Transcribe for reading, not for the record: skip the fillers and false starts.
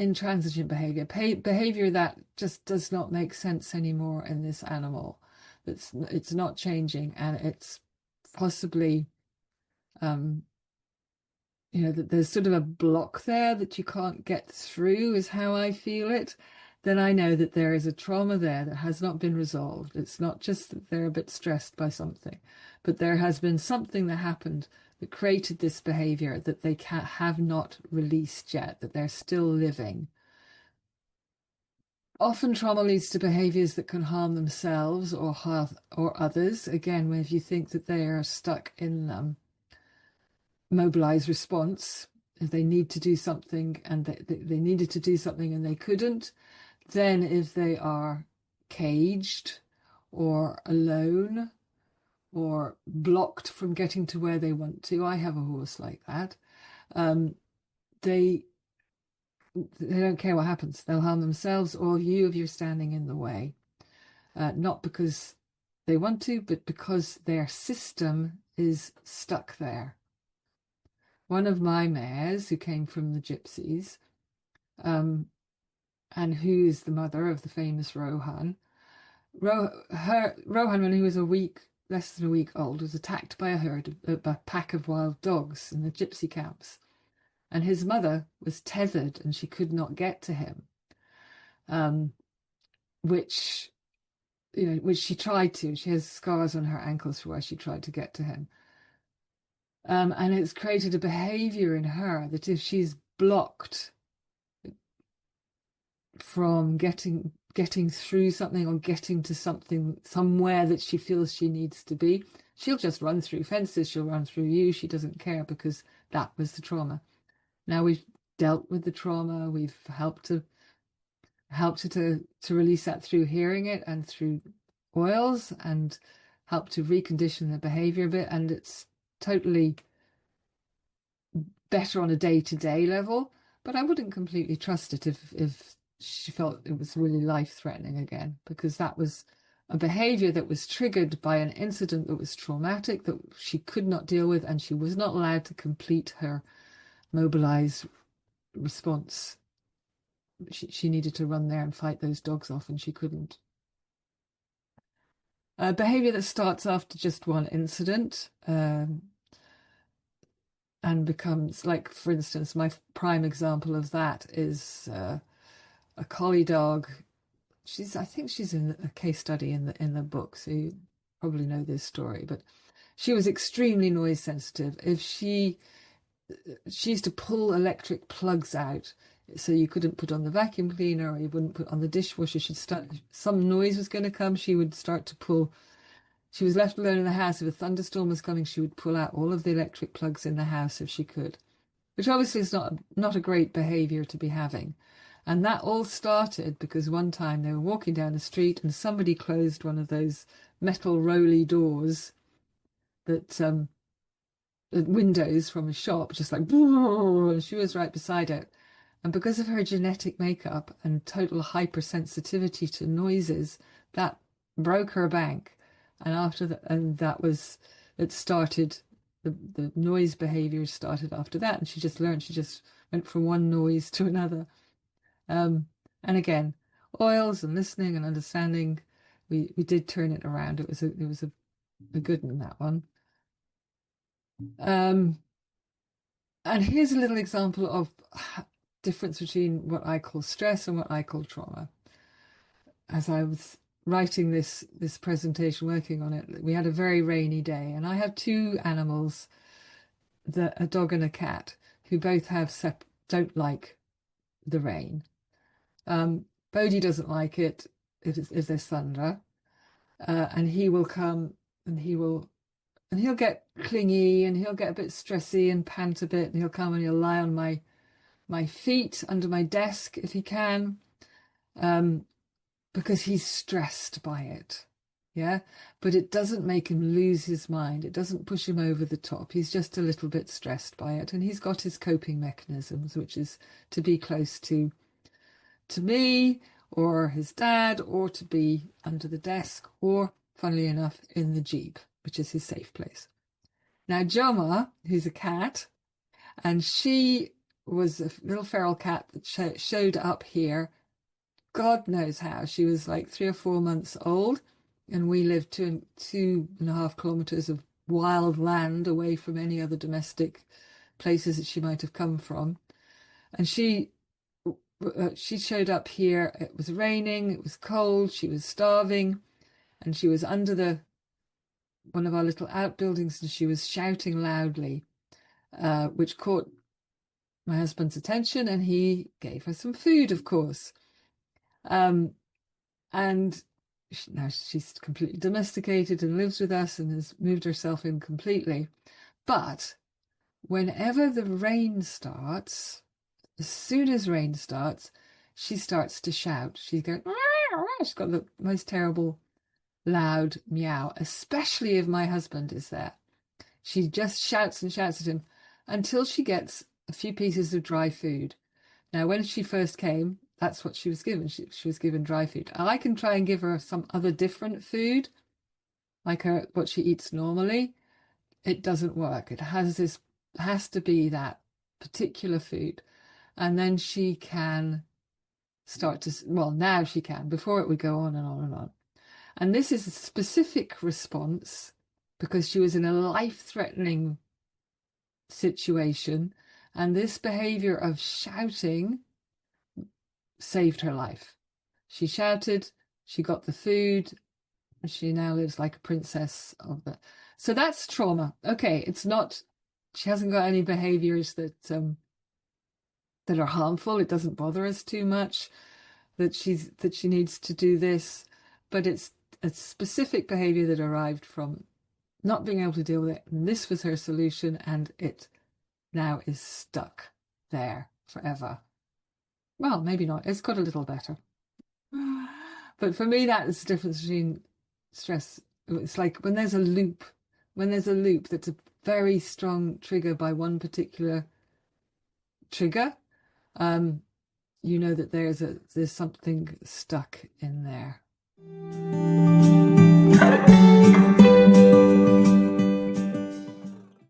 intransigent behavior, behavior that just does not make sense anymore in this animal. It's not changing, and it's possibly, that there's sort of a block there that you can't get through, is how I feel it. Then I know that there is a trauma there that has not been resolved. It's not just that they're a bit stressed by something, but there has been something that happened that created this behavior that they have not released yet, that they're still living. Often trauma leads to behaviors that can harm themselves or others. Again, if you think that they are stuck in mobilized response, if they need to do something and they needed to do something and they couldn't, then if they are caged or alone or blocked from getting to where they want to, I have a horse like that, they don't care what happens. They'll harm themselves or you if you're standing in the way. Not because they want to, but because their system is stuck there. One of my mares, who came from the gypsies, and who is the mother of the famous Rohan, Rohan, when he was less than a week old, was attacked by a pack of wild dogs in the gypsy camps. And his mother was tethered and she could not get to him, which she tried to. She has scars on her ankles for where she tried to get to him. And it's created a behavior in her that if she's blocked from getting through something or getting to somewhere that she feels she needs to be, she'll just run through fences, she'll run through you, she doesn't care, because that was the trauma. Now we've dealt with the trauma, we've helped her to release that through hearing it and through oils, and help to recondition the behavior a bit, and it's totally better on a day-to-day level. But I wouldn't completely trust it if she felt it was really life-threatening again, because that was a behavior that was triggered by an incident that was traumatic, that she could not deal with, and she was not allowed to complete her mobilized response. She needed to run there and fight those dogs off, and she couldn't. Behavior that starts after just one incident, and becomes, like, for instance, my prime example of that is a collie dog. I think she's in a case study in the book, so you probably know this story. But she was extremely noise sensitive. If she used to pull electric plugs out, so you couldn't put on the vacuum cleaner or you wouldn't put on the dishwasher. Some noise was going to come, she would start to pull. She was left alone in the house. If a thunderstorm was coming, she would pull out all of the electric plugs in the house if she could, which obviously is not a great behavior to be having. And that all started because one time they were walking down the street and somebody closed one of those metal rolly doors that windows from a shop, just like, and she was right beside it. And because of her genetic makeup and total hypersensitivity to noises, that broke her bank. And after that, it started, the noise behavior started after that. And she just went from one noise to another. And again, oils and listening and understanding, we did turn it around. It was a good one, that one. And here's a little example of difference between what I call stress and what I call trauma. As I was writing this presentation, working on it, we had a very rainy day, and I have two animals, a dog and a cat, who both don't like the rain. Bodhi doesn't like it if there's thunder, and he will come and he'll get clingy and he'll get a bit stressy and pant a bit, and he'll come and he'll lie on my feet under my desk if he can, because he's stressed by it. Yeah, but it doesn't make him lose his mind. It doesn't push him over the top. He's just a little bit stressed by it, and he's got his coping mechanisms, which is to be close to me or his dad, or to be under the desk, or, funnily enough, in the Jeep, which is his safe place. Now, Joma, who's a cat, and she was a little feral cat that showed up here. God knows how. She was like 3 or 4 months old, and we lived 2.5 kilometers of wild land away from any other domestic places that she might have come from. And she showed up here. It was raining, it was cold, she was starving, and she was under one of our little outbuildings, and she was shouting loudly, which caught my husband's attention, and he gave her some food, of course. And now she's completely domesticated and lives with us and has moved herself in completely. But whenever the rain starts, as soon as rain starts, she starts to shout. She's going, she's got the most terrible loud meow, especially if my husband is there. She just shouts and shouts at him until she gets a few pieces of dry food. Now, when she first came, that's what she was given. She was given dry food. I can try and give her some other different food, like what she eats normally. It doesn't work. It has to be that particular food. And then she can start to, well, now she can. Before it would go on and on and on. And this is a specific response because she was in a life-threatening situation. And this behavior of shouting saved her life. She shouted, she got the food, and she now lives like a princess of the. So that's trauma. Okay, it's not. She hasn't got any behaviors that are harmful. It doesn't bother us too much that she needs to do this, but it's a specific behavior that arrived from not being able to deal with it. And this was her solution, and it now is stuck there forever. Well, maybe not. It's got a little better. But for me, that is the difference between stress. It's like when there's a loop that's a very strong trigger by one particular trigger, you know that there's something stuck in there.